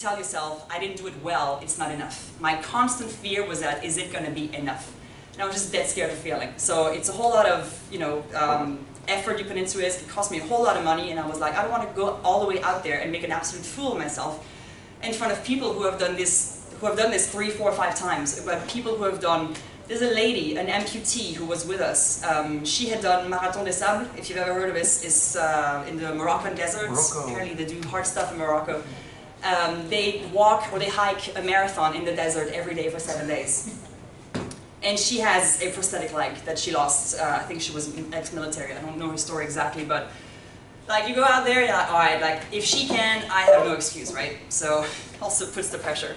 Tell yourself, I didn't do it well, it's not enough. My constant fear was that, is it going to be enough? And I was just dead scared of failing. So it's a whole lot of, effort you put into it. It cost me a whole lot of money, and I was like, I don't want to go all the way out there and make an absolute fool of myself in front of people who have done this 3, 4, 5 times. But people who have done, there's a lady, an amputee who was with us. She had done Marathon des Sables, if you've ever heard of it. It's in the Moroccan deserts. Apparently they do hard stuff in Morocco. They walk or they hike a marathon in the desert every day for 7 days. And she has a prosthetic leg that she lost. I think she was ex-military. I don't know her story exactly, but like you go out there, you're like, all right, like if she can, I have no excuse, right? So also puts the pressure.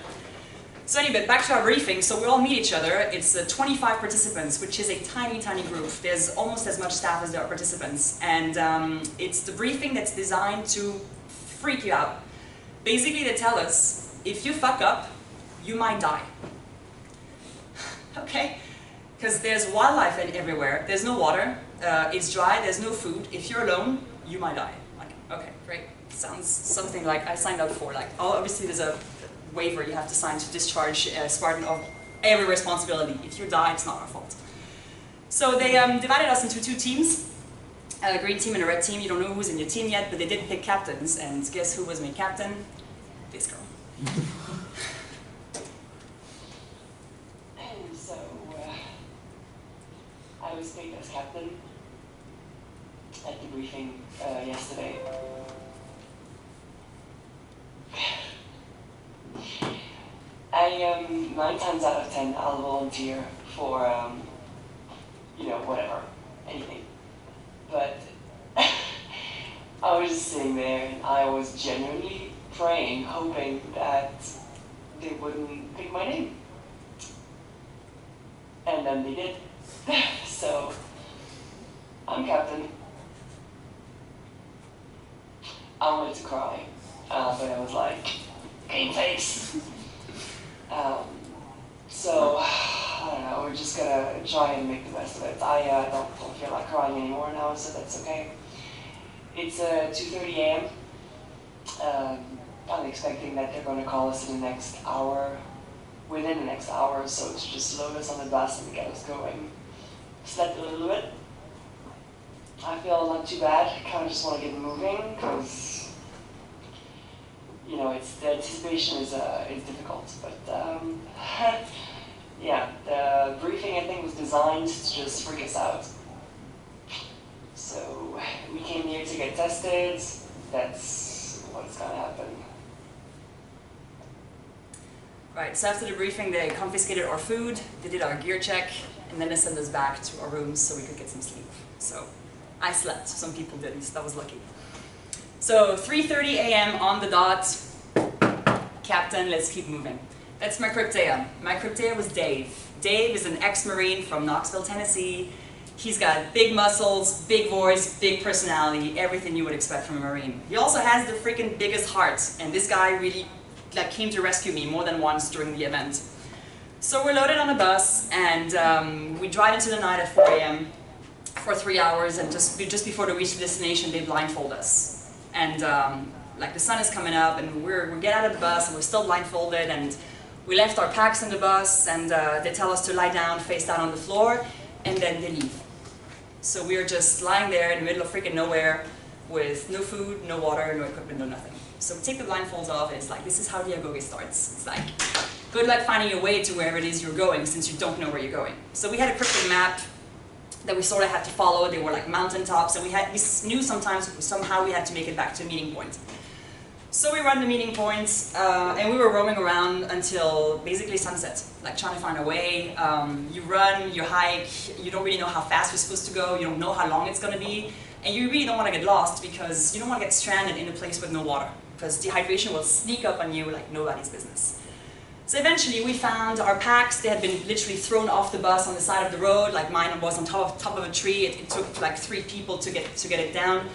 So anyway, back to our briefing. So we all meet each other. It's 25 participants, which is a tiny, tiny group. There's almost as much staff as there are participants. And it's the briefing that's designed to freak you out. Basically, they tell us, if you fuck up, you might die. Okay? Because there's wildlife everywhere. There's no water. It's dry. There's no food. If you're alone, you might die. Like, okay, great. Sounds something like I signed up for. Like, oh, obviously there's a waiver you have to sign to discharge Spartan of every responsibility. If you die, it's not our fault. So they divided us into 2 teams. A green team and a red team. You don't know who's in your team yet, but they did pick captains. And guess who was made captain? This girl. And so, I was picked as captain at the briefing yesterday. 9 times out of 10, I'll volunteer for, whatever, anything. But I was just sitting there and I was genuinely praying, hoping that they wouldn't pick my name. And then they did. So, I'm captain. I wanted to cry, but I was like, game face. So, I don't know, we're just gonna try and make the best of it. I don't feel like crying anymore now, so that's okay. It's 2:30 a.m. I'm expecting that they're gonna call us in the next hour, within the next hour or so, to just load us on the bus and get us going. Slept a little bit. I feel not too bad. I kind of just want to get moving, because the anticipation is difficult, but yeah, the briefing I think was designed to just freak us out. So we came here to get tested. That's what's gonna happen. Right, so after the briefing they confiscated our food, they did our gear check, and then they sent us back to our rooms so we could get some sleep. So I slept, some people didn't, so that was lucky. So 3:30 a.m. on the dot. Captain, let's keep moving. That's my cryptea. My cryptea was Dave. Dave is an ex-Marine from Knoxville, Tennessee. He's got big muscles, big voice, big personality, everything you would expect from a Marine. He also has the freaking biggest heart, and this guy really came to rescue me more than once during the event. So we're loaded on a bus, and we drive into the night at 4 a.m. for 3 hours, and just before we reach the destination, they blindfold us. And the sun is coming up, and we get out of the bus, and we're still blindfolded, and we left our packs in the bus, and they tell us to lie down, face down on the floor, and then they leave. So we're just lying there in the middle of freaking nowhere with no food, no water, no equipment, no nothing. So we take the blindfolds off, and it's like, this is how the Agoge starts. It's like, good luck finding your way to wherever it is you're going, since you don't know where you're going. So we had a cryptic map that we sort of had to follow. They were like mountaintops, and we knew somehow we had to make it back to a meeting point. So we run the meeting points, and we were roaming around until basically sunset, like trying to find our way. You run, you hike, you don't really know how fast you're supposed to go, you don't know how long it's going to be, and you really don't want to get lost because you don't want to get stranded in a place with no water, because dehydration will sneak up on you like nobody's business. So eventually we found our packs. They had been literally thrown off the bus on the side of the road, like mine was on top of a tree. It took like 3 people to get it down.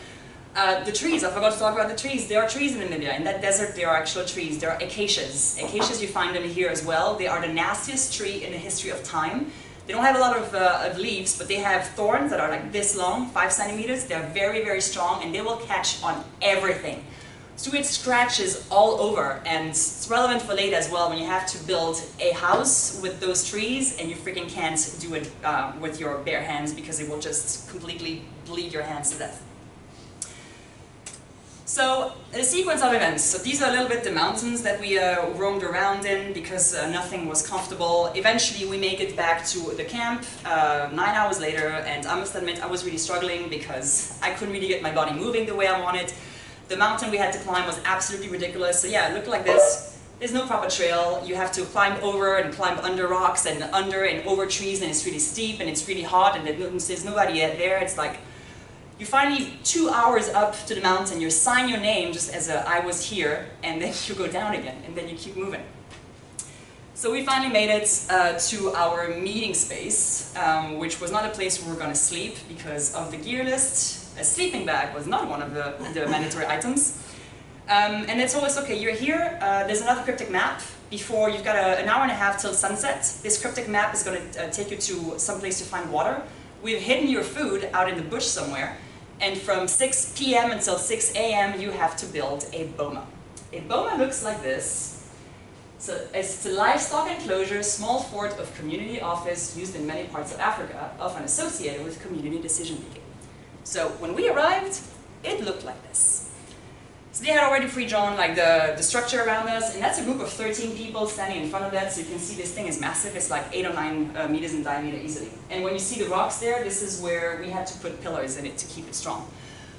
The trees, I forgot to talk about the trees. There are trees in Namibia. In that desert there are actual trees. There are acacias. Acacias, you find them here as well. They are the nastiest tree in the history of time. They don't have a lot of leaves, but they have thorns that are like this long, 5 centimeters. They're very, very strong, and they will catch on everything. So we had scratches all over, and it's relevant for later as well when you have to build a house with those trees and you freaking can't do it with your bare hands because it will just completely bleed your hands to death. So the sequence of events. So these are a little bit the mountains that we roamed around in because nothing was comfortable. Eventually we make it back to the camp 9 hours later, and I must admit I was really struggling because I couldn't really get my body moving the way I wanted. The mountain we had to climb was absolutely ridiculous. So yeah, it looked like this. There's no proper trail. You have to climb over and climb under rocks and under and over trees, and it's really steep and it's really hot and there's nobody there. It's like you finally 2 hours up to the mountain, you sign your name just as a I was here, and then you go down again and then you keep moving. So we finally made it to our meeting space, which was not a place where we were going to sleep because of the gear list. A sleeping bag was not one of the mandatory items. And it's always, okay, you're here, there's another cryptic map. Before, you've got an hour and a half till sunset. This cryptic map is going to take you to some place to find water. We've hidden your food out in the bush somewhere. And from 6 p.m. until 6 a.m. you have to build a boma. A boma looks like this. So it's a livestock enclosure, small fort of community office used in many parts of Africa, often associated with community decision making. So when we arrived, it looked like this. So they had already pre-drawn like the structure around us, and that's a group of 13 people standing in front of that, so you can see this thing is massive. It's like 8 or 9 meters in diameter easily. And when you see the rocks there, this is where we had to put pillars in it to keep it strong.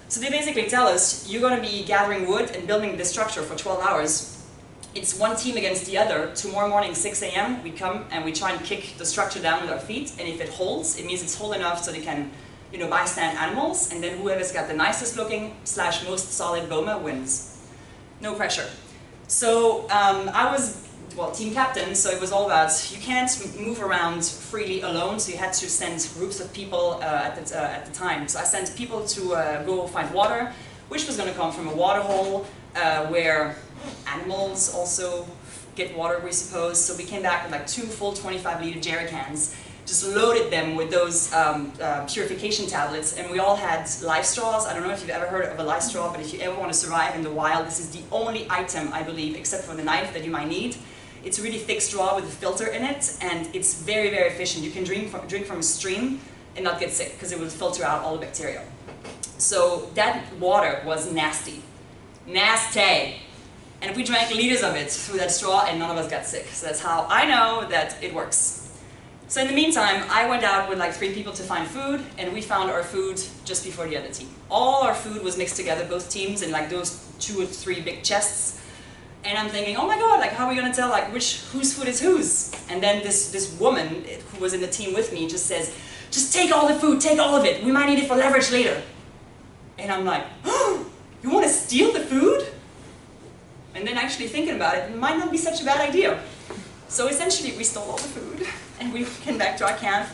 So they basically tell us, you're going to be gathering wood and building this structure for 12 hours. It's one team against the other. Tomorrow morning, 6 a.m., we come and we try and kick the structure down with our feet, and if it holds, it means it's whole enough so they can, you know, bystand animals, and then whoever's got the nicest looking / most solid boma wins. No pressure. So I was, well, team captain, so it was all about, you can't move around freely alone, so you had to send groups of people at the time. So I sent people to go find water, which was going to come from a water hole where animals also get water, we suppose. So we came back with like 2 full 25-liter jerry cans, just loaded them with those purification tablets, and we all had life straws. I don't know if you've ever heard of a life straw, but if you ever want to survive in the wild, this is the only item, I believe, except for the knife, that you might need. It's a really thick straw with a filter in it, and it's very, very efficient. You can drink from a stream and not get sick, because it will filter out all the bacteria. So that water was nasty. Nasty! And we drank liters of it through that straw, and none of us got sick. So that's how I know that it works. So in the meantime, I went out with like 3 people to find food, and we found our food just before the other team. All our food was mixed together, both teams, in like those 2 or 3 big chests. And I'm thinking, oh my god, like how are we gonna tell like whose food is whose? And then this woman who was in the team with me just says, just take all the food, take all of it. We might need it for leverage later. And I'm like, oh, you want to steal the food? And then actually thinking about it, it might not be such a bad idea. So essentially we stole all the food and we came back to our camp.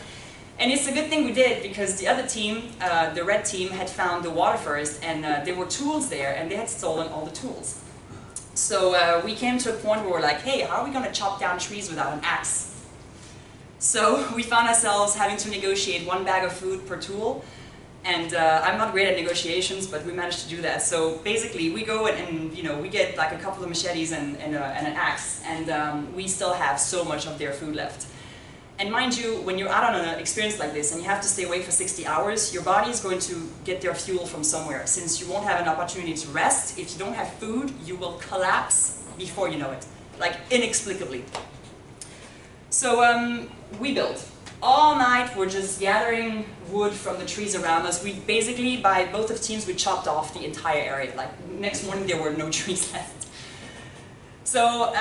And it's a good thing we did, because the other team, the red team, had found the water first, and there were tools there, and they had stolen all the tools. So we came to a point where we're like, hey, how are we going to chop down trees without an axe? So we found ourselves having to negotiate 1 bag of food per tool. And I'm not great at negotiations, but we managed to do that. So basically, we go and you know, we get like a couple of machetes and an axe, and we still have so much of their food left. And mind you, when you're out on an experience like this and you have to stay awake for 60 hours, your body is going to get their fuel from somewhere. Since you won't have an opportunity to rest, if you don't have food, you will collapse before you know it, like inexplicably. So we built. All night we're just gathering wood from the trees around us. We basically, by both of teams, we chopped off the entire area. Like next morning there were no trees left. So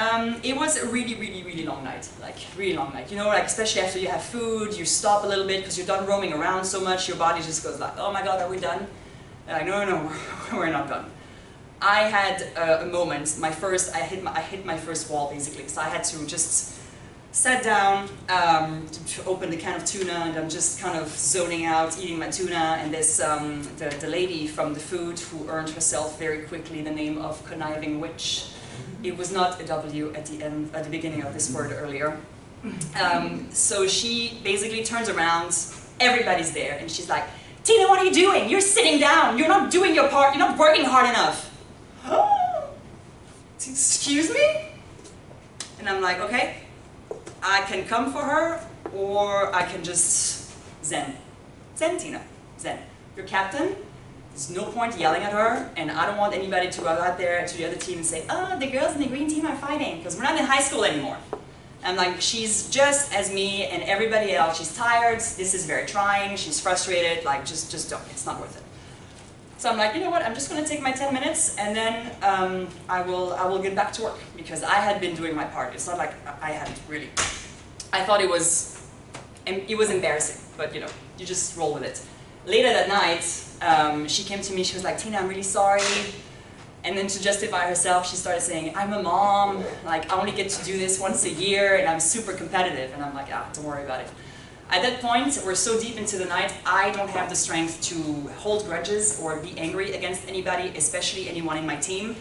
it was a really, really, really long night. Like really long night. You know, like especially after you have food, you stop a little bit because you're done roaming around so much. Your body just goes like, oh my god, are we done? And like, no, we're not done. I had a moment. I hit my first wall basically. So I had to just sat down to open the can of tuna, and I'm just kind of zoning out, eating my tuna, and this the lady from the food who earned herself very quickly the name of conniving witch. It was not a W at the beginning of this word earlier. So she basically turns around, everybody's there, and she's like, Tina, what are you doing? You're sitting down, you're not doing your part, you're not working hard enough. excuse me? And I'm like, okay, I can come for her, or I can just zen. Zen, Tina, zen. You're captain, there's no point yelling at her, and I don't want anybody to go out there to the other team and say, oh, the girls in the green team are fighting, because we're not in high school anymore. I'm like, she's just as me and everybody else, she's tired, this is very trying, she's frustrated, like, just don't, it's not worth it. So I'm like, you know what, I'm just going to take my 10 minutes, and then I will get back to work, because I had been doing my part. It's not like I hadn't really. I thought it was embarrassing, but you know, you just roll with it. Later that night, she came to me, she was like, Tina, I'm really sorry. And then to justify herself, she started saying, I'm a mom, like I only get to do this once a year, and I'm super competitive. And I'm like, ah, don't worry about it. At that point, we're so deep into the night, I don't have the strength to hold grudges or be angry against anybody, especially anyone in my team.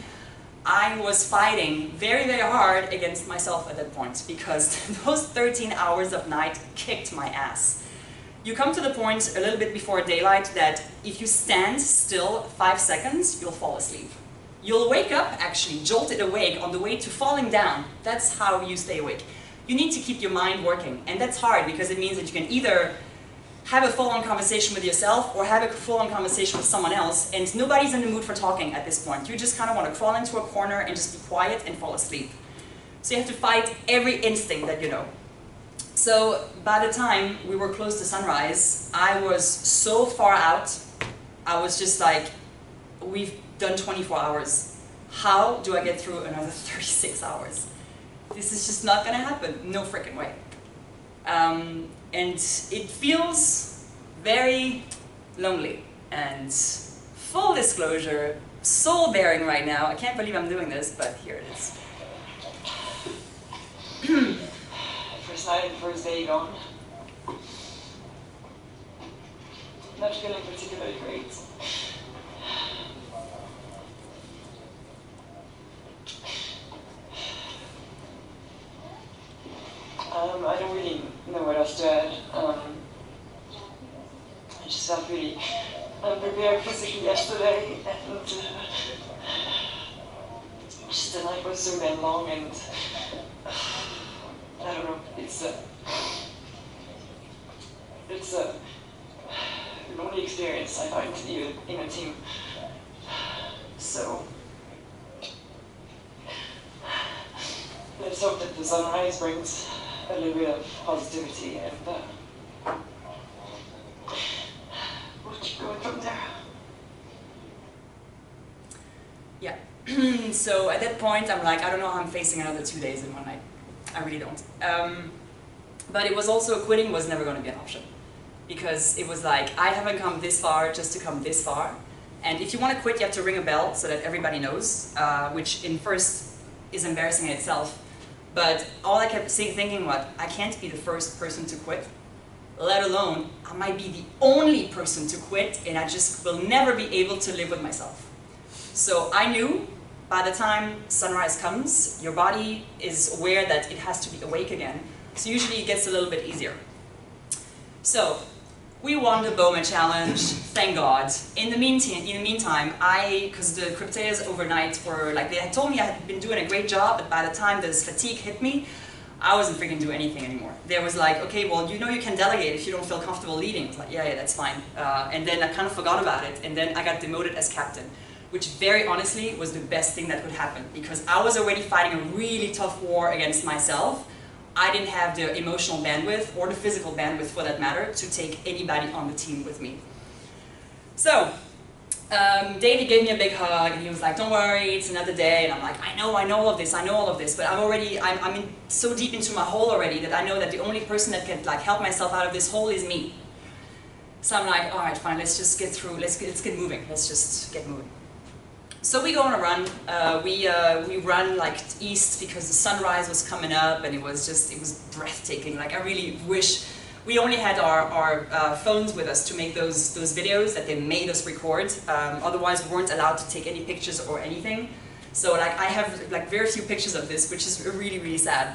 I was fighting very, very hard against myself at that point, because those 13 hours of night kicked my ass. You come to the point a little bit before daylight that if you stand still 5 seconds, you'll fall asleep. You'll wake up, actually, jolted awake on the way to falling down. That's how you stay awake. You need to keep your mind working, and that's hard because it means that you can either have a full-on conversation with yourself or have a full-on conversation with someone else, and nobody's in the mood for talking at this point. You just kind of want to crawl into a corner and just be quiet and fall asleep. So you have to fight every instinct that you know. So by the time we were close to sunrise, I was so far out, I was just like, we've done 24 hours. How do I get through another 36 hours? This is just not gonna happen, no freaking way. And it feels very lonely. And full disclosure, soul bearing right now, I can't believe I'm doing this, but here it is. First night and first day gone. Not feeling particularly great. I don't really know what else to add. I just felt really unprepared physically yesterday, and just the night was so damn long, and I don't know, it's a lonely experience, I find, even in a team. So let's hope that the sunrise brings a little bit of positivity, and we'll keep going from there. Yeah. So at that point, I'm like, I don't know how I'm facing another 2 days in one night. I really don't. But it was also, quitting was never going to be an option. Because it was like, I haven't come this far just to come this far. And if you want to quit, you have to ring a bell so that everybody knows, which in first is embarrassing in itself. But all I kept thinking was, I can't be the first person to quit, let alone I might be the only person to quit, and I just will never be able to live with myself. So I knew by the time sunrise comes, your body is aware that it has to be awake again. So usually it gets a little bit easier. So we won the Bowman Challenge, thank God. In the meantime, because the crypteas overnight were like, they had told me I had been doing a great job, but by the time this fatigue hit me, I wasn't freaking doing anything anymore. There was like, okay, well, you know you can delegate if you don't feel comfortable leading. I was like, yeah, that's fine. And then I kind of forgot about it, and then I got demoted as captain, which very honestly was the best thing that could happen, because I was already fighting a really tough war against myself. I didn't have the emotional bandwidth, or the physical bandwidth for that matter, to take anybody on the team with me. So, David gave me a big hug, and he was like, don't worry, it's another day. And I'm like, I know all of this, but I'm so deep into my hole already that I know that the only person that can like help myself out of this hole is me. So I'm like, all right, fine, let's just get through, let's get moving, let's just get moving. So we go on a run. We run like east because the sunrise was coming up, and it was breathtaking. Like I really wish we only had our phones with us to make those videos that they made us record. Otherwise, we weren't allowed to take any pictures or anything. So like I have like very few pictures of this, which is really, really sad.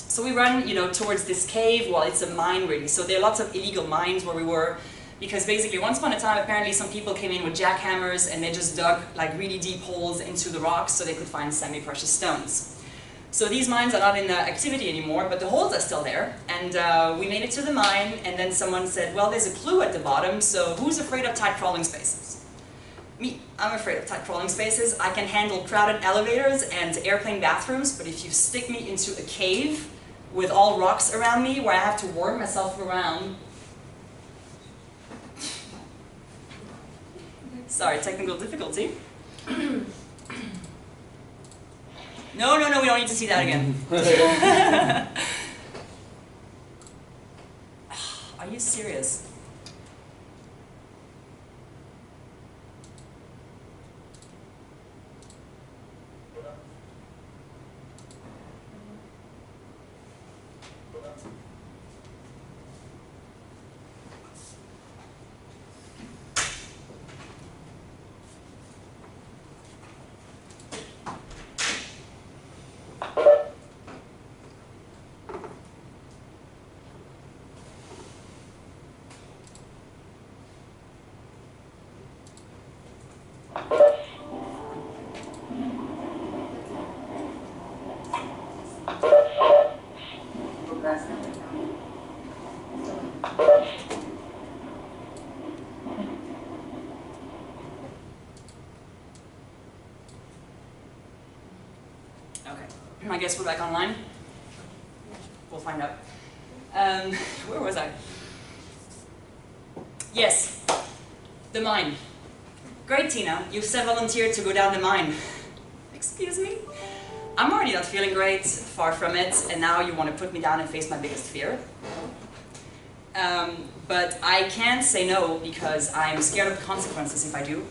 So we run, you know, towards this cave. Well, it's a mine really. So there are lots of illegal mines where we were. Because basically, once upon a time, apparently some people came in with jackhammers and they just dug like really deep holes into the rocks so they could find semi-precious stones. So these mines are not in activity anymore, but the holes are still there. And we made it to the mine, and then someone said, well, there's a clue at the bottom, so who's afraid of tight crawling spaces? Me, I'm afraid of tight crawling spaces. I can handle crowded elevators and airplane bathrooms, but if you stick me into a cave with all rocks around me where I have to worm myself around. Sorry, technical difficulty. No, we don't need to see that again. Are you serious? I guess we're back online. We'll find out. Where was I? Yes, the mine. Great, Tina. You've said volunteered to go down the mine. Excuse me? I'm already not feeling great, far from it, and now you want to put me down and face my biggest fear. But I can't say no because I'm scared of the consequences if I do.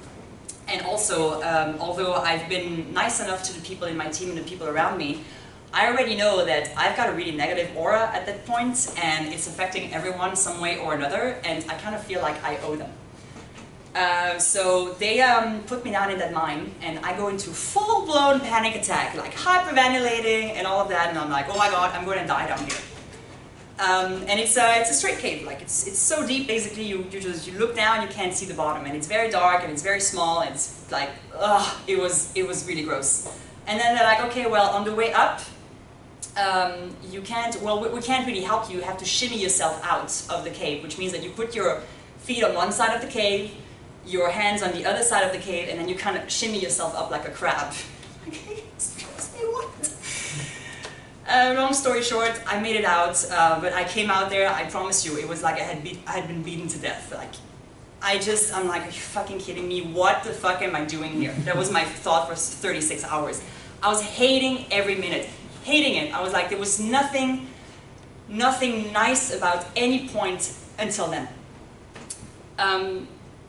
And also, although I've been nice enough to the people in my team and the people around me, I already know that I've got a really negative aura at that point, and it's affecting everyone some way or another, and I kind of feel like I owe them. So they put me down in that mine, and I go into full-blown panic attack, like hyperventilating and all of that, and I'm like, oh my god, I'm going to die down here. And it's a straight cave, like it's so deep. Basically, you look down, you can't see the bottom, and it's very dark and it's very small. And it's like, ugh, it was really gross. And then they're like, okay, well, on the way up, you can't. Well, we can't really help you. You have to shimmy yourself out of the cave, which means that you put your feet on one side of the cave, your hands on the other side of the cave, and then you kind of shimmy yourself up like a crab. Okay, say what? Long story short, I made it out, but I came out there, I promise you, it was like I had been beaten to death. Like, I'm like, are you fucking kidding me? What the fuck am I doing here? That was my thought for 36 hours. I was hating every minute, hating it. I was like, there was nothing nice about any point until then.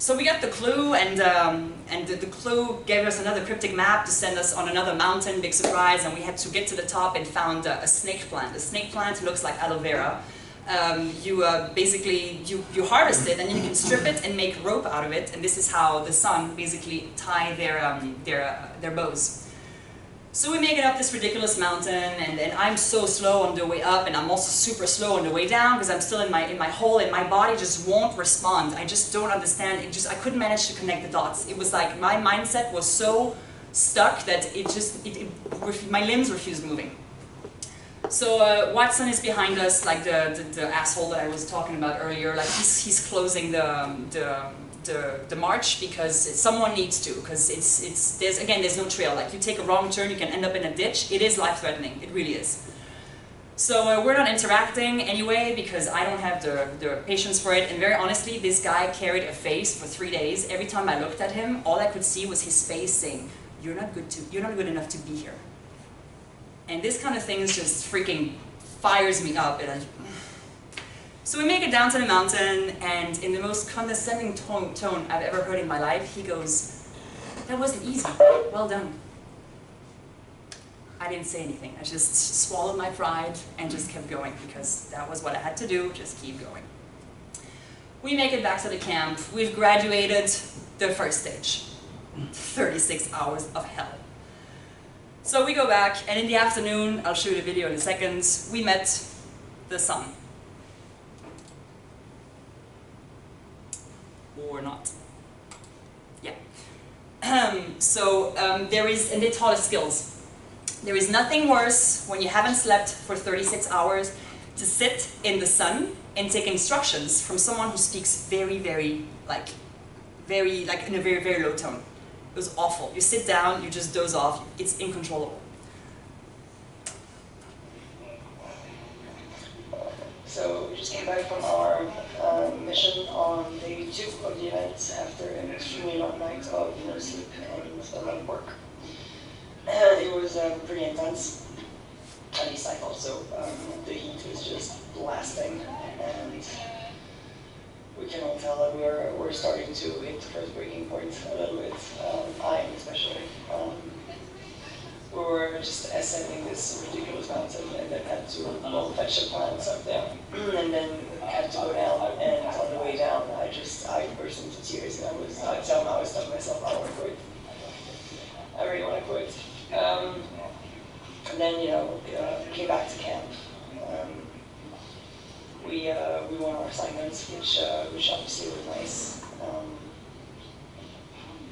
So we got the clue, and the clue gave us another cryptic map to send us on another mountain, big surprise, and we had to get to the top and found a snake plant. A snake plant looks like aloe vera. Basically, you harvest it, and you can strip it and make rope out of it, and this is how the sun basically tie their bows. So we make it up this ridiculous mountain, and I'm so slow on the way up, and I'm also super slow on the way down because I'm still in my hole, and my body just won't respond. I just don't understand. I couldn't manage to connect the dots. It was like my mindset was so stuck that my limbs refused moving. So Watson is behind us, like the asshole that I was talking about earlier. Like he's closing the march because someone needs to, because there's no trail. Like you take a wrong turn, you can end up in a ditch. It is life-threatening. It really is. So we're not interacting anyway because I don't have the patience for it. And very honestly, this guy carried a face for 3 days. Every time I looked at him, all I could see was his face saying, "You're not good enough to be here." And this kind of thing just freaking fires me up. So we make it down to the mountain, and in the most condescending tone I've ever heard in my life, he goes, "That wasn't easy. Well done." I didn't say anything. I just swallowed my pride and just kept going because that was what I had to do, just keep going. We make it back to the camp. We've graduated the first stage. 36 hours of hell. So we go back, and in the afternoon, I'll show you the video in a second, we met the sun. or not. Yeah. There is, and they taught us skills. There is nothing worse when you haven't slept for 36 hours to sit in the sun and take instructions from someone who speaks very, very, in a very, very low tone. It was awful. You sit down, you just doze off, it's uncontrollable. So we just came back from our mission on day 2 of the event after an extremely long night of no sleep and a lot of work. It was pretty intense, at least I thought so. The heat was just blasting, and we can all tell that we're starting to hit the first breaking point a little bit. I am especially. We were just ascending this ridiculous mountain and then had to fetch some plants up there, and then had to go down, and on the way down I burst into tears, and I somehow stuck myself, I want to quit. I really want to quit. And then, came back to camp. We won our assignments, which obviously was nice.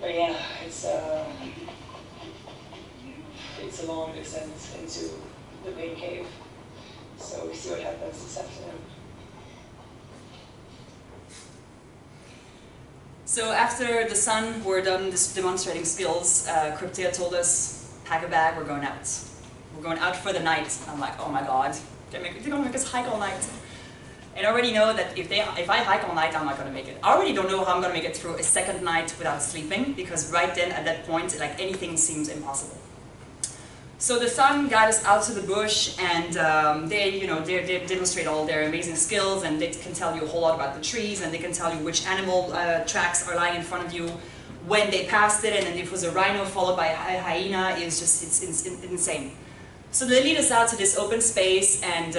But yeah, it's a long descent into the main cave. So we see what happens this afternoon. So after the sun, we're done demonstrating skills. Cryptea told us, pack a bag, we're going out. We're going out for the night. I'm like, oh my god, they're going to make us hike all night. And I already know that if I hike all night, I'm not going to make it. I already don't know how I'm going to make it through a second night without sleeping, because right then, at that point, like anything seems impossible. So the sun got us out to the bush, and they demonstrate all their amazing skills, and they can tell you a whole lot about the trees, and they can tell you which animal tracks are lying in front of you, when they passed it, and then if it was a rhino followed by a hyena, it's insane. So they lead us out to this open space, and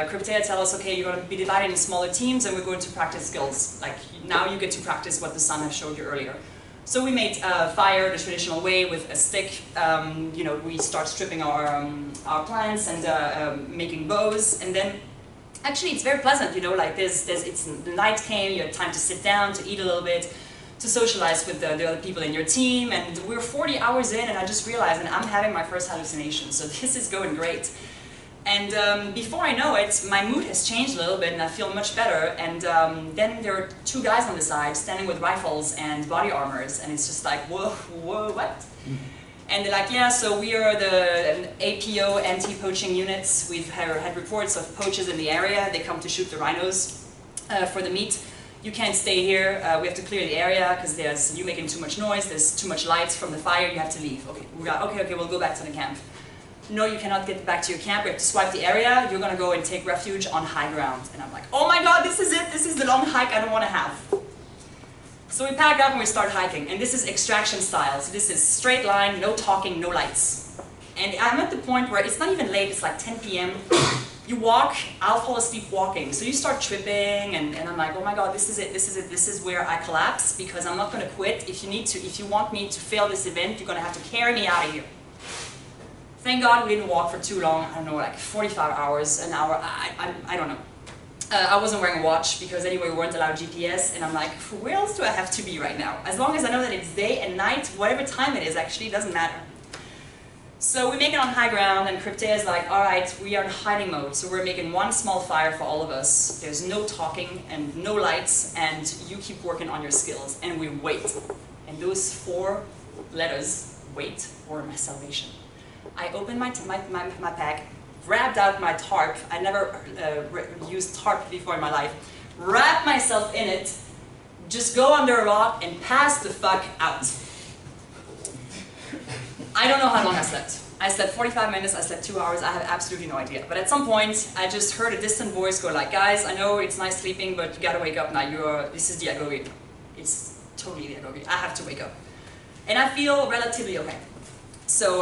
Cryptea tell us, okay, you're going to be divided in smaller teams, and we're going to practice skills. Like, now you get to practice what the sun has showed you earlier. So we made fire the traditional way with a stick. We start stripping our plants and making bows, and then actually it's very pleasant. The night came, you had time to sit down, to eat a little bit, to socialize with the other people in your team, and we're 40 hours in, and I just realized, and I'm having my first hallucination, so this is going great. And before I know it, my mood has changed a little bit, and I feel much better. And then there are 2 guys on the side standing with rifles and body armors, and it's just like, whoa, what? Mm-hmm. And they're like, yeah, so we are the APO, anti-poaching units. We've had reports of poachers in the area. They come to shoot the rhinos for the meat. You can't stay here. We have to clear the area because you're making too much noise. There's too much light from the fire. You have to leave. Okay, we'll go back to the camp. No, you cannot get back to your camp, we have to swipe the area, you're going to go and take refuge on high ground. And I'm like, oh my god, this is it, this is the long hike I don't want to have. So we pack up and we start hiking, and this is extraction style, so this is straight line, no talking, no lights. And I'm at the point where it's not even late, it's like 10 p.m. You walk, I'll fall asleep walking, so you start tripping, and I'm like, oh my god, this is it, this is where I collapse, because I'm not going to quit. If you want me to fail this event, you're going to have to carry me out of here. Thank God we didn't walk for too long, I don't know, like 45 hours, an hour, I don't know. I wasn't wearing a watch because anyway we weren't allowed GPS, and I'm like, where else do I have to be right now? As long as I know that it's day and night, whatever time it is actually, it doesn't matter. So we make it on high ground, and Cryptea is like, alright, we are in hiding mode, so we're making one small fire for all of us. There's no talking and no lights, and you keep working on your skills, and we wait. And those 4 letters, wait, for my salvation. I opened my pack, grabbed out my tarp. I never used tarp before in my life. Wrapped myself in it, just go under a rock and pass the fuck out. I don't know how long I slept. I slept 45 minutes, I slept 2 hours, I have absolutely no idea. But at some point, I just heard a distant voice go like, guys, I know it's nice sleeping, but you gotta wake up now. This is the Agoge. It's totally the Agoge. I have to wake up. And I feel relatively okay. So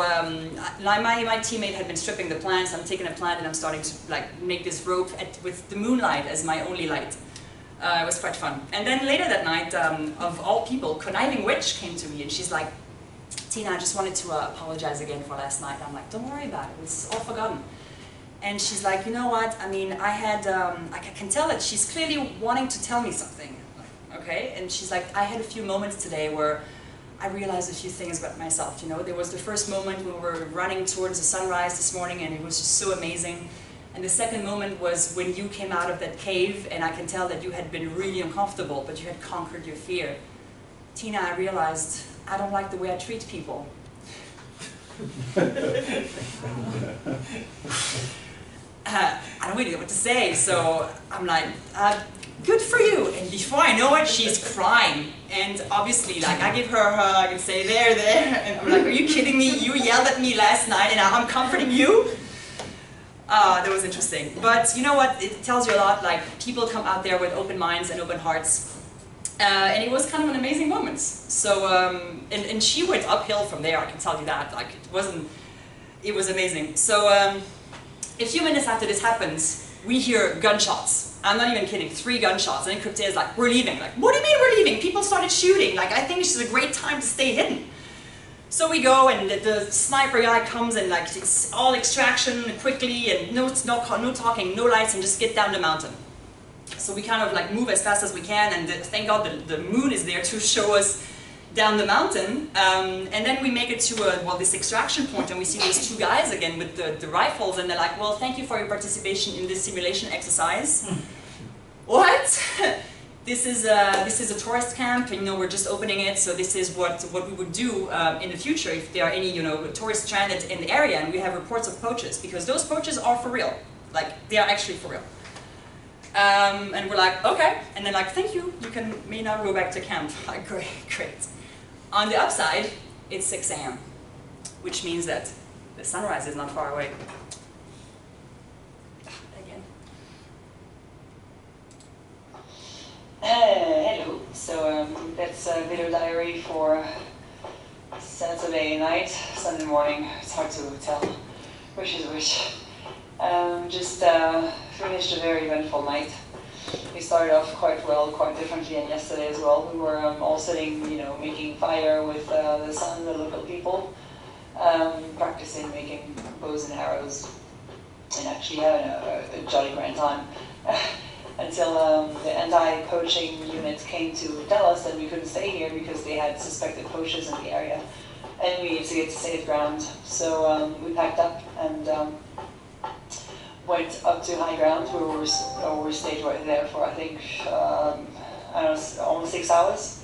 my teammate had been stripping the plants. I'm taking a plant and I'm starting to make this rope with the moonlight as my only light. It was quite fun. And then later that night, of all people, Conniving Witch came to me and she's like, Tina, I just wanted to apologize again for last night. I'm like, don't worry about it, it's all forgotten. And she's like, you know what, I mean, I can tell that she's clearly wanting to tell me something. okay? And she's like, I had a few moments today where I realized a few things about myself, you know? There was the first moment when we were running towards the sunrise this morning and it was just so amazing. And the second moment was when you came out of that cave and I can tell that you had been really uncomfortable, but you had conquered your fear. Tina, I realized I don't like the way I treat people. I don't really know what to say, so I'm like, good for you. And before I know it, she's crying. And obviously, like, I give her a hug and say, there. And I'm like, are you kidding me? You yelled at me last night and now I'm comforting you? That was interesting. But you know what? It tells you a lot. Like, people come out there with open minds and open hearts. And it was kind of an amazing moment. So, and she went uphill from there, I can tell you that. Like, it was amazing. So, a few minutes after this happens, we hear gunshots. I'm not even kidding, 3 gunshots. And Crypte is like, we're leaving. Like, what do you mean we're leaving? People started shooting. Like, I think this is a great time to stay hidden. So we go, and the sniper guy comes, and like, it's all extraction quickly, and no talking, no lights, and just get down the mountain. So we kind of like move as fast as we can, and thank God the moon is there to show us down the mountain. And then we make it to this extraction point, and we see those 2 guys again with the rifles, and they're like, well, thank you for your participation in this simulation exercise. What? This is a tourist camp, you know, we're just opening it, so this is what we would do in the future if there are any, you know, tourists stranded in the area and we have reports of poachers, because those poachers are for real. Like, they are actually for real. And we're like, okay, and then like, thank you, you may now go back to camp. Like, great. On the upside, it's 6 a.m., which means that the sunrise is not far away. Again. Hello, so that's a video diary for Saturday night, Sunday morning. It's hard to tell which is which. Just finished a very eventful night. We started off quite well, quite differently, and yesterday as well. We were all sitting, you know, making fire with the sun, the local people, practicing making bows and arrows, and actually having a jolly grand time. Until the anti-poaching unit came to tell us that we couldn't stay here because they had suspected poachers in the area, and we needed to get to safe ground. So we packed up and went up to high ground where we were stayed right there for, I think, I don't know, almost 6 hours,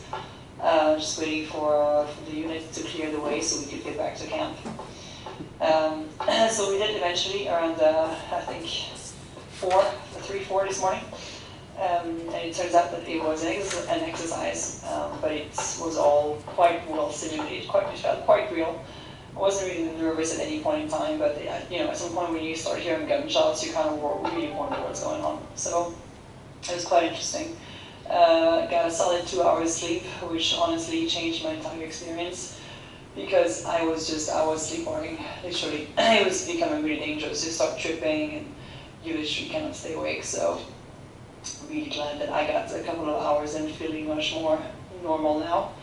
just waiting for the unit to clear the way so we could get back to camp. So we did eventually around, I think, 3-4 this morning, and it turns out that it was an exercise, but it was all quite well simulated, it felt quite real. I wasn't really nervous at any point in time, but you know, at some point when you start hearing gunshots, you kind of really wonder what's going on. So it was quite interesting. Got a solid 2 hours sleep, which honestly changed my entire experience, because I was sleepwalking, literally. It was becoming really dangerous. You start tripping and you literally cannot stay awake. So really glad that I got a couple of hours and feeling much more normal now.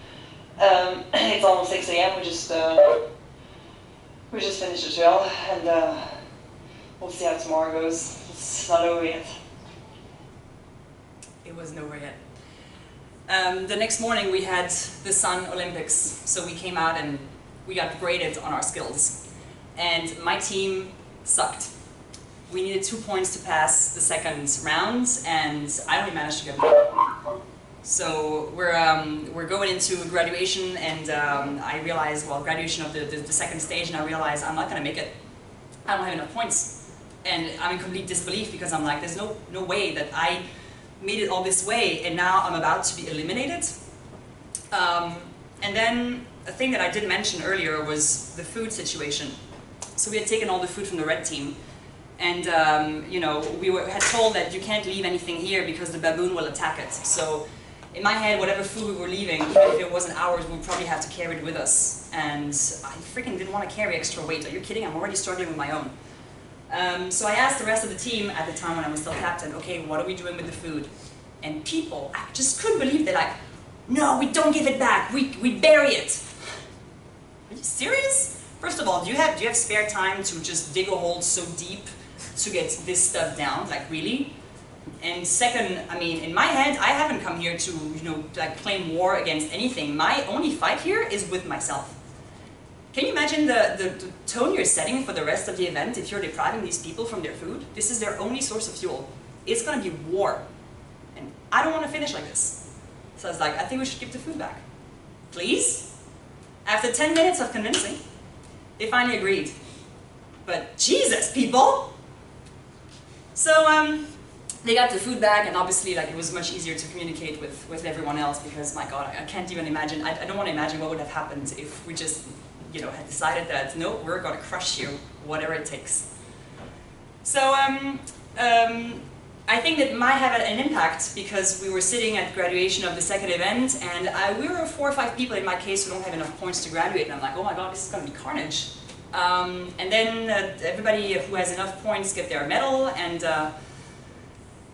It's almost 6 a.m. We just finished the trail, and we'll see how tomorrow goes. It's not over yet. It wasn't over yet. The next morning we had the Sun Olympics, so we came out and we got graded on our skills. And my team sucked. We needed 2 points to pass the second round, and I only managed to get 1. So we're going into graduation, and I realized, well, graduation of the second stage, and I realized I'm not going to make it. I don't have enough points. And I'm in complete disbelief, because I'm like, there's no way that I made it all this way, and now I'm about to be eliminated. And then a thing that I didn't mention earlier was the food situation. So we had taken all the food from the red team, and you know, had told that you can't leave anything here because the baboon will attack it. So in my head, whatever food we were leaving, even if it wasn't ours, we'd probably have to carry it with us. And I freaking didn't want to carry extra weight. Are you kidding? I'm already struggling with my own. So I asked the rest of the team at the time when I was still captain, okay, what are we doing with the food? And people, I just couldn't believe, they're like, no, we don't give it back, we bury it. Are you serious? First of all, do you have spare time to just dig a hole so deep to get this stuff down? Like, really? And second, I mean, in my head, I haven't come here to, like claim war against anything. My only fight here is with myself. Can you imagine the tone you're setting for the rest of the event if you're depriving these people from their food? This is their only source of fuel. It's gonna be war. And I don't want to finish like this. So I was like, I think we should give the food back. Please? After 10 minutes of convincing, they finally agreed. But Jesus, people! So they got the food back, and obviously like, it was much easier to communicate with everyone else because, my God, I can't even imagine, I don't want to imagine what would have happened if we just had decided that, no, we're going to crush you, whatever it takes. So I think that might have an impact because we were sitting at graduation of the second event, and we were 4 or 5 people in my case who don't have enough points to graduate, and I'm like, oh my God, this is going to be carnage. And then everybody who has enough points get their medal, and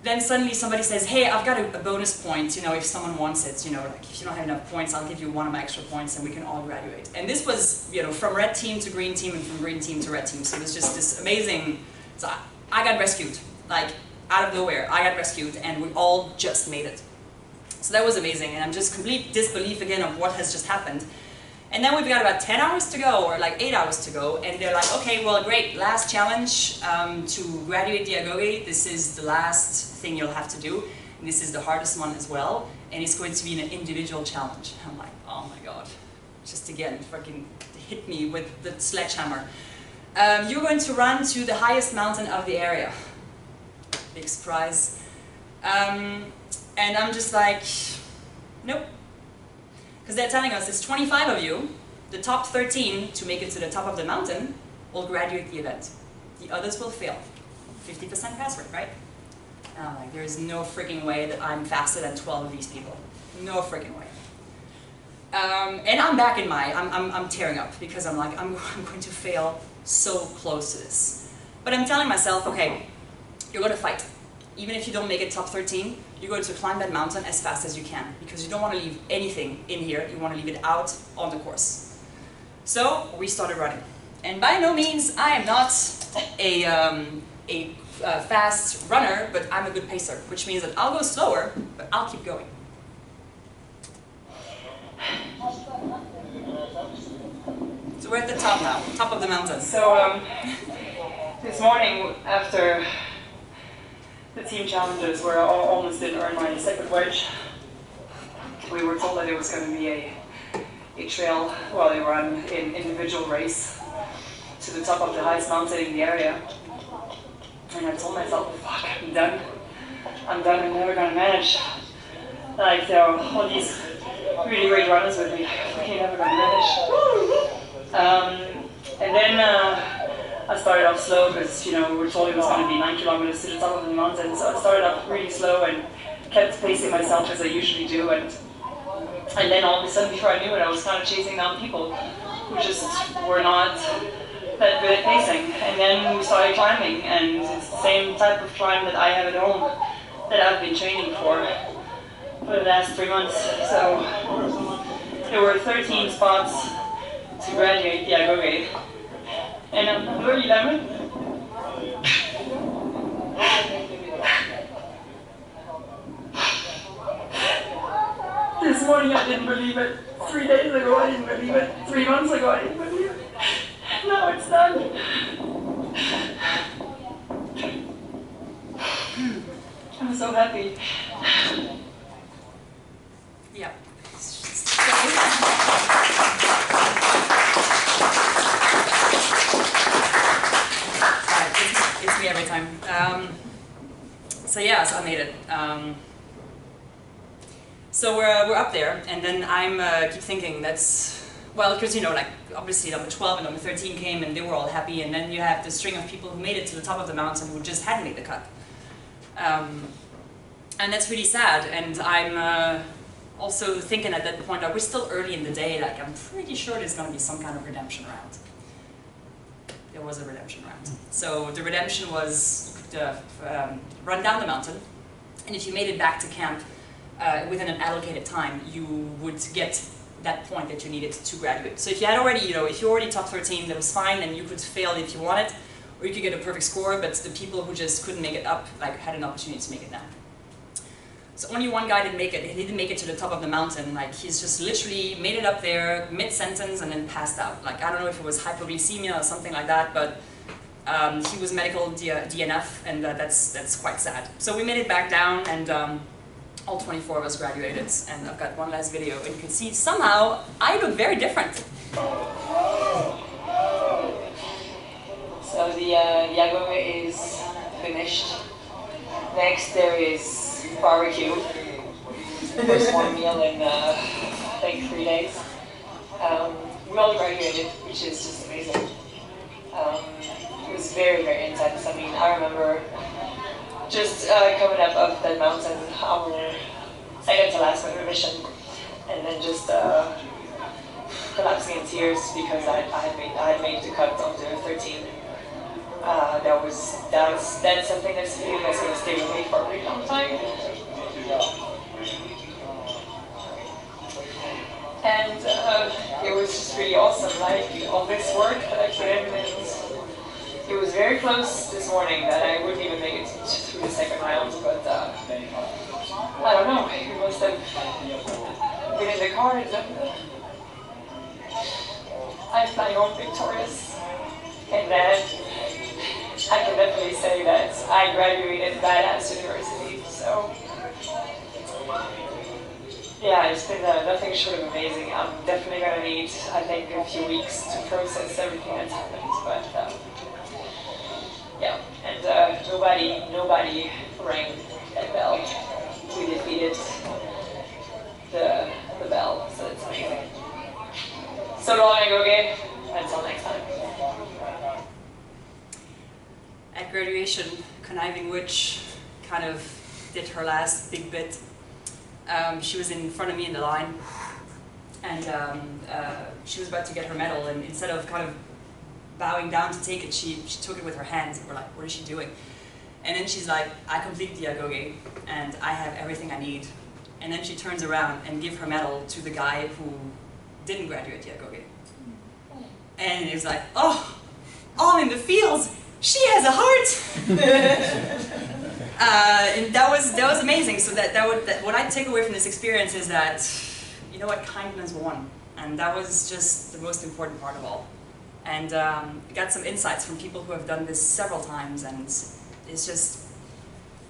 then suddenly somebody says, hey, I've got a bonus point, if someone wants it, like if you don't have enough points, I'll give you one of my extra points and we can all graduate. And this was, from red team to green team and from green team to red team. So it was just this amazing, so I got rescued, like out of nowhere, I got rescued and we all just made it. So that was amazing, and I'm just complete disbelief again of what has just happened. And then we've got about 10 hours to go, or like 8 hours to go, and they're like, okay, well, great, last challenge to graduate the Agoge. This is the last thing you'll have to do. And this is the hardest one as well, and it's going to be an individual challenge. I'm like, oh my God, just again, fucking hit me with the sledgehammer. You're going to run to the highest mountain of the area. Big surprise. And I'm just like, nope. Because they're telling us it's 25 of you, the top 13 to make it to the top of the mountain will graduate the event. The others will fail. 50% pass rate, right? And I'm like, there is no freaking way that I'm faster than 12 of these people. No freaking way. And I'm back in my, I'm tearing up because I'm like, I'm going to fail so close to this. But I'm telling myself, okay, you're going to fight. Even if you don't make it top 13, you're going to climb that mountain as fast as you can because you don't want to leave anything in here. You want to leave it out on the course. So we started running. And by no means, I am not a fast runner, but I'm a good pacer, which means that I'll go slower, but I'll keep going. So we're at the top now, top of the mountain. So this morning, after the team challenges where I almost didn't earn my second wedge, we were told that it was going to be a trail, well, a run in individual race to the top of the highest mountain in the area. And I told myself, fuck, I'm done, I'm never going to manage. Like, there are all these really great runners with me, I'm never going to manage. And then I started off slow because, we were told it was going to be 9 kilometers to the top of the mountain, so I started off really slow and kept pacing myself as I usually do, and then all of a sudden, before I knew it, I was kind of chasing down people who just were not that good at pacing. And then we started climbing, and it's the same type of climb that I have at home that I've been training for the last 3 months. So there were 13 spots to graduate the Agoge. And I'm very lemon. This morning I didn't believe it. 3 days ago I didn't believe it. 3 months ago I didn't believe it. Now it's done. I'm so happy. Yeah. It's me every time. So yeah, so I made it. So we're up there, and then I'm keep thinking that's, well, because like obviously number 12 and number 13 came and they were all happy, and then you have the string of people who made it to the top of the mountain who just hadn't made the cut. And that's really sad, and I'm also thinking at that point that we're still early in the day, like I'm pretty sure there's going to be some kind of redemption round. There was a redemption round. So the redemption was run down the mountain, and if you made it back to camp within an allocated time, you would get that point that you needed to graduate. So if you had already, if you already top 13, that was fine, and you could fail if you wanted, or you could get a perfect score, but the people who just couldn't make it up like had an opportunity to make it down. So only one guy didn't make it. He didn't make it to the top of the mountain. Like he's just literally made it up there mid-sentence and then passed out. Like I don't know if it was hypoglycemia or something like that, but he was medical DNF, and that's quite sad. So we made it back down, and all 24 of us graduated. And I've got one last video, and you can see somehow I look very different. So the Agoge is finished. Next there is barbecue. First one meal in I think 3 days. We all graduated, which is just amazing. It was very, very intense. I mean, I remember just coming up that mountain, our second to last revision, and then just collapsing in tears because I had made the cut of the 13. That's something that's a feeling that's going to stay with me for a really long time. And it was just really awesome, like all this work that I put in, and it was very close this morning that I wouldn't even make it through the second round, but I don't know, we must have been in the car, and I'm flying home victorious, and then I can definitely say that I graduated badass university, so yeah, it's been nothing short of amazing. I'm definitely going to need, I think, a few weeks to process everything that's happened, but yeah, and nobody rang that bell. We defeated the bell, so it's amazing. So long, Agoge. Until next time. At graduation, Conniving Witch kind of did her last big bit. She was in front of me in the line, and she was about to get her medal, and instead of kind of bowing down to take it, she took it with her hands, and we're like, what is she doing? And then she's like, I completed the Agoge, and I have everything I need. And then she turns around and gives her medal to the guy who didn't graduate the Agoge. And he's like, oh, all in the fields, she has a heart! And that was amazing. So what I take away from this experience is that, you know what, kindness won. And that was just the most important part of all. And got some insights from people who have done this several times, and it's just,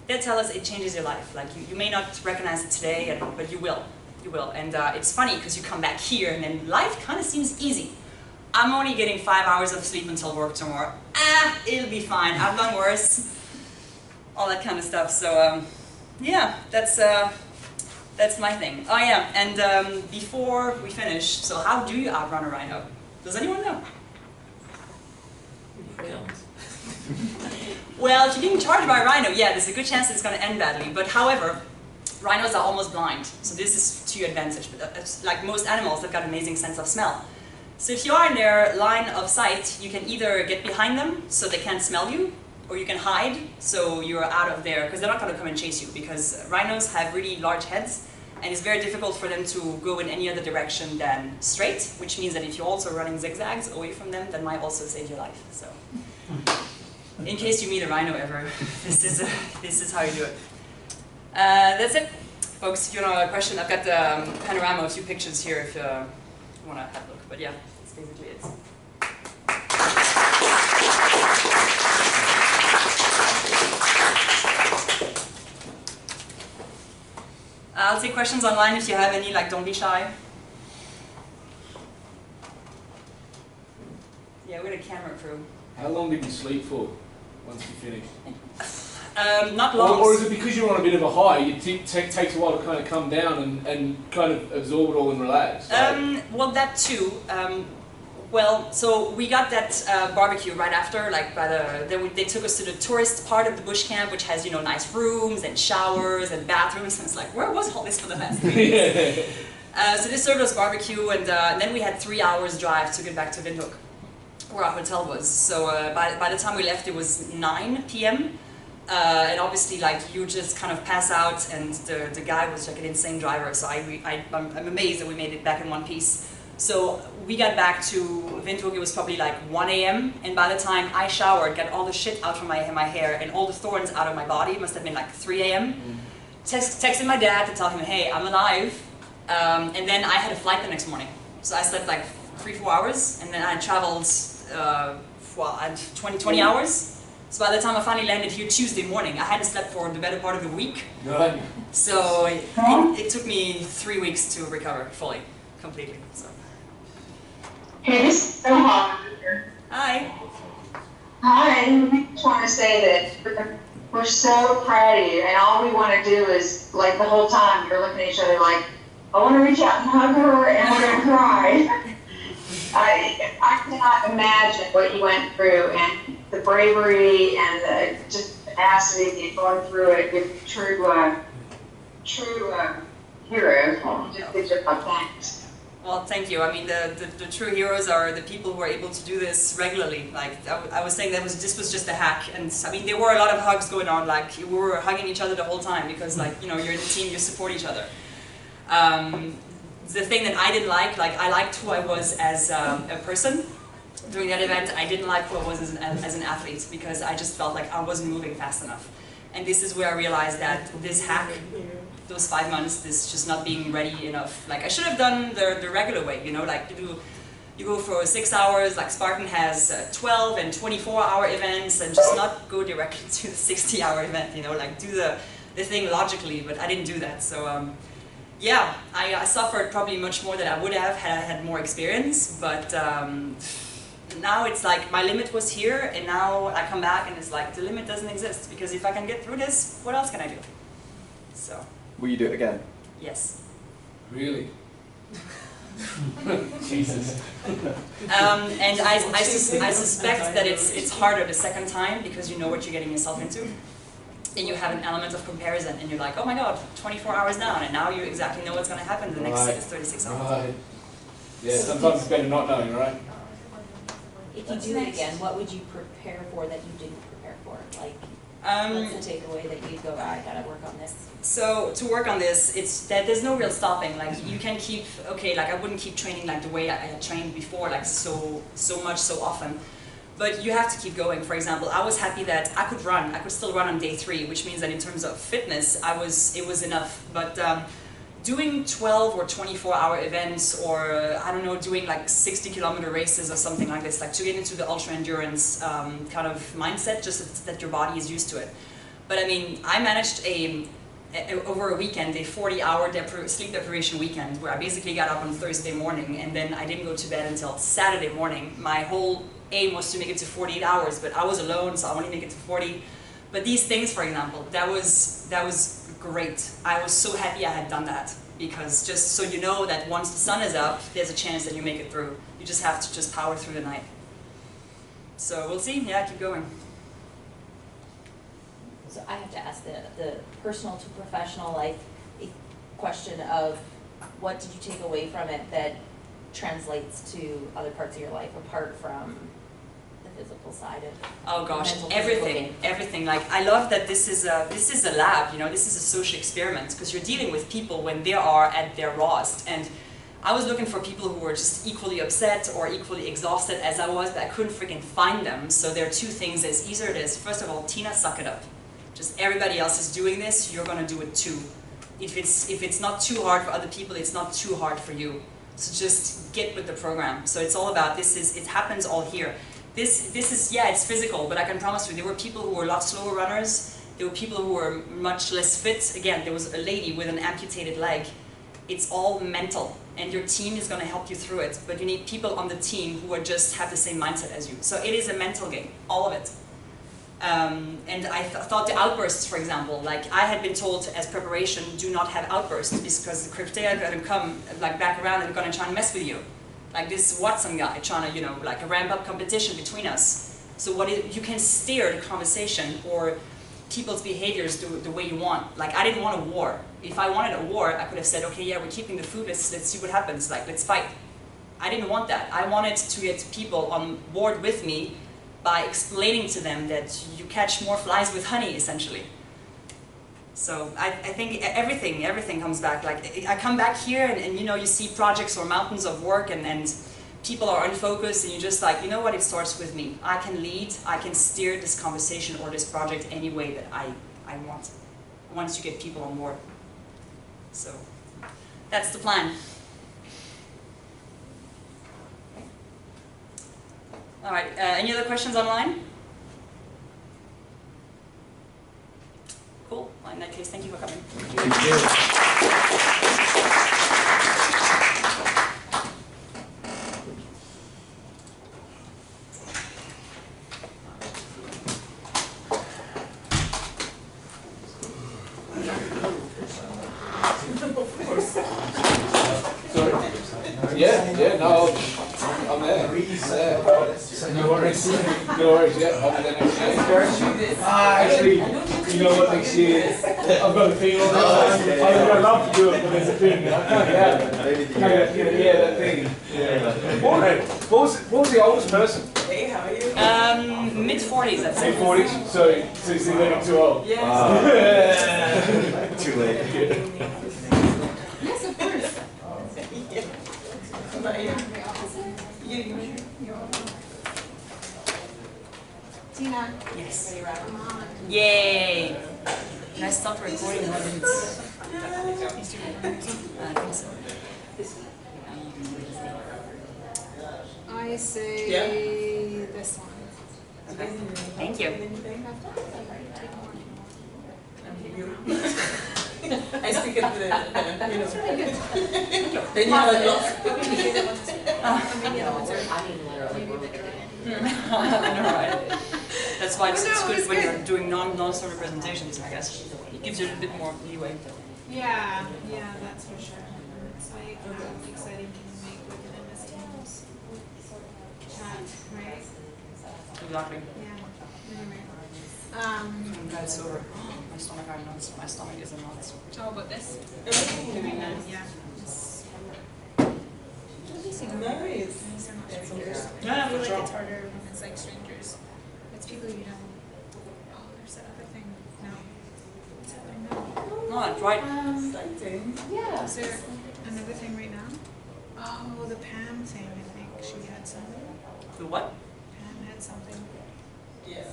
they tell us it changes your life. Like you may not recognize it today, but you will. You will. And it's funny because you come back here and then life kind of seems easy. I'm only getting 5 hours of sleep until work tomorrow. It'll be fine. I've done worse. All that kind of stuff. So yeah, that's my thing. Oh yeah, and before we finish, so how do you outrun a rhino? Does anyone know? Well, if you're being charged by a rhino, yeah, there's a good chance it's going to end badly. But however, rhinos are almost blind, so this is to your advantage. But like most animals, they've got an amazing sense of smell. So if you are in their line of sight, you can either get behind them so they can't smell you, or you can hide so you're out of there, because they're not going to come and chase you, because rhinos have really large heads, and it's very difficult for them to go in any other direction than straight, which means that if you're also running zigzags away from them, that might also save your life. So, in case you meet a rhino ever, this is how you do it. That's it, folks. If you want a question, I've got the panorama, a few pictures here if you want to have a look. But yeah, that's basically it. I'll take questions online if you have any, like don't be shy. Yeah, we're in a camera crew. How long did you sleep for once you finished? Not long. Or is it because you're on a bit of a high, it takes a while to kind of come down and kind of absorb it all and relax? Like? Well, that too. Well, so we got that barbecue right after, like they took us to the tourist part of the bush camp, which has, you know, nice rooms and showers and bathrooms, and it's like, where was all this for the last 3 days? So they served us barbecue, and then we had 3 hours drive to get back to Windhoek, where our hotel was. So by the time we left, it was 9 p.m. And obviously, like, you just kind of pass out, and the guy was like an insane driver, so I'm amazed that we made it back in one piece. So we got back to Windhoek, it was probably like 1 a.m. and by the time I showered, got all the shit out from my hair and all the thorns out of my body, it must have been like 3 a.m. Texted my dad to tell him, hey, I'm alive. And then I had a flight the next morning. So I slept like 3-4 hours and then I traveled 20 hours. So by the time I finally landed here Tuesday morning, I hadn't slept for the better part of the week. Right. So it took me 3 weeks to recover fully, completely. So. Hey, this is so hot. Hi. Hi, I just want to say that we're so proud of you, and all we want to do is, like, the whole time you're looking at each other like, I want to reach out and hug her, and we're going to cry. I cannot imagine what you went through, and the bravery and the just tenacity of going through it. You're true hero. Just good job. Thanks. Well, thank you. I mean, the true heroes are the people who are able to do this regularly. Like I was saying, this was just a hack, and I mean, there were a lot of hugs going on. Like we were hugging each other the whole time because, like, you know, you're in a team, you support each other. The thing that I didn't like I liked who I was as a person during that event. I didn't like who I was as an athlete because I just felt like I wasn't moving fast enough. And this is where I realized that this hack, those 5 months, this just not being ready enough. Like I should have done the regular way, you know, like you go for 6 hours, like Spartan has 12 and 24-hour events, and just not go directly to the 60-hour event, you know, like do the thing logically, but I didn't do that. So yeah, I suffered probably much more than I would have had I had more experience, but now it's like my limit was here, and now I come back and it's like the limit doesn't exist, because if I can get through this, what else can I do? So. Will you do it again? Yes. Really? Jesus. And I suspect that it's harder the second time because you know what you're getting yourself into. And you have an element of comparison, and you're like, oh my god, 24 hours down, and now you exactly know what's going to happen the next 36 hours. Right. Yeah, sometimes it's better not knowing, right? If you do it again, what would you prepare for that you didn't prepare for? Like, what's the takeaway that you'd go, I gotta work on this? So to work on this, it's that there's no real stopping. Like you can keep, okay, like I wouldn't keep training like the way I had trained before, like so much, so often. But you have to keep going. For example, I was happy that I could run. I could still run on day 3, which means that in terms of fitness, it was enough. But doing 12 or 24-hour events, or I don't know, doing like 60-kilometer races or something like this, like to get into the ultra endurance kind of mindset, just that your body is used to it. But I mean, I managed over a weekend, a 40-hour sleep deprivation weekend, where I basically got up on Thursday morning and then I didn't go to bed until Saturday morning. My whole aim was to make it to 48 hours, but I was alone, so I only make it to 40. But these things, for example, that was great. I was so happy I had done that, because just so you know that once the sun is up, there's a chance that you make it through. You just have to just power through the night. So we'll see. Yeah, keep going. So I have to ask the personal to professional life question of what did you take away from it that translates to other parts of your life apart from the physical side of oh gosh, mental everything. Like I love that this is a lab, you know, this is a social experiment, because you're dealing with people when they are at their rawest. And I was looking for people who were just equally upset or equally exhausted as I was, but I couldn't freaking find them. So there are two things. There's either this, first of all, Tina, suck it up. Just everybody else is doing this, you're gonna do it too. If it's not too hard for other people, it's not too hard for you. So just get with the program. So it's all about it happens all here. This is, yeah, it's physical, but I can promise you there were people who were a lot slower runners. There were people who were much less fit. Again, there was a lady with an amputated leg. It's all mental, and your team is going to help you through it, but you need people on the team who are just have the same mindset as you. So it is a mental game, all of it. And I thought the outbursts, for example, like I had been told as preparation, do not have outbursts because the Kryptea are going to come like back around and going to try and mess with you. Like this Watson guy trying to, you know, like a ramp up competition between us. So you can steer the conversation or people's behaviors the way you want. Like I didn't want a war. If I wanted a war, I could have said, okay, yeah, we're keeping the food, let's see what happens, like let's fight. I didn't want that. I wanted to get people on board with me by explaining to them that you catch more flies with honey, essentially. So I think everything comes back. Like I come back here and you know, you see projects or mountains of work and people are unfocused and you're just like, you know what, it starts with me. I can lead, I can steer this conversation or this project any way that I want, once you get people on board. So that's the plan. All right, any other questions online? Cool, well, in that case, thank you for coming. Thank you. Yeah, no, I'm there. No worries. No worries, yeah, I'll be there next year. Actually, you know what, next year, I've got a thing on there. I'd love to do it, but there's a thing. I can't get out of it. Yeah, that thing. Yeah. What was the oldest person? Hey, how are you? Mid-40s, I'd say. Mid-40s? So it's living too old? Yes. Too late. Yes, of course. Tina. Yes. Come on. Yay! Can I stop recording? I think so. I say this one. Okay. Thank you. I speak at the, then you're like, look. I know, right? That's why it's good when you're doing non-story presentations, I guess. It gives you a bit more leeway. Yeah, that's for sure. It's like how exciting can you make with an MS Teams chat, right? Exactly. Yeah. Anyway. I'm glad it's over. My stomach are nuts. My stomach is a nuts. How about this? Doing that. Yeah. Nice. Yeah, I feel for like sure. it's harder when it's like strangers. It's people you know. Oh, there's that other thing. No. What's happening now? No, that's right. Exciting. Yeah. Is there another thing right now? Oh, the Pam thing, I think. She had something. The what? Pam had something. Yeah.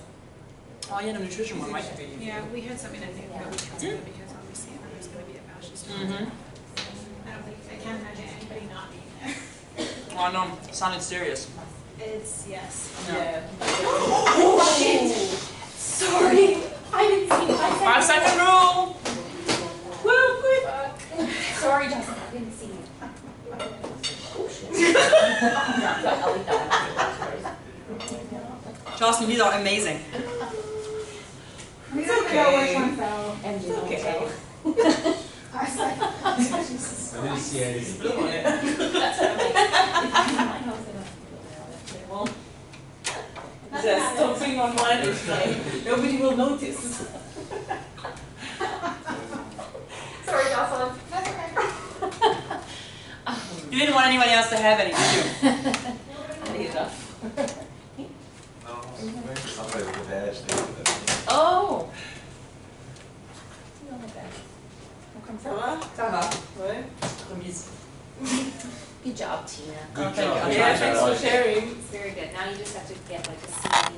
Oh yeah, the nutrition one, right? Yeah, we had something I think, but we canceled it because obviously there was going to be a fascist. I can't imagine anybody not being there. Oh no, it sounded serious. It's, yes. Yeah. Sorry, I didn't see it. 5 second rule! Woo, quick. Sorry, Justin, I didn't see you. Oh shit. I'll leave that. Trust me, these are amazing. We don't know which one fell. And you know, Okay. I was like, I didn't see anything. Blue on it. that's what I'm like. Well, Just stopping on one is like, nobody will notice. sorry, Jocelyn. that's okay. You didn't want anybody else to have any, did you? I need enough. No, somebody with a badge thing. Oh. You don't have that. Come Ça from. va? Ça va. Ouais. Good job, Tina. Oh, thank you. I'll try. Yeah, thanks for sharing. It's very good. Now you just have to get like a CD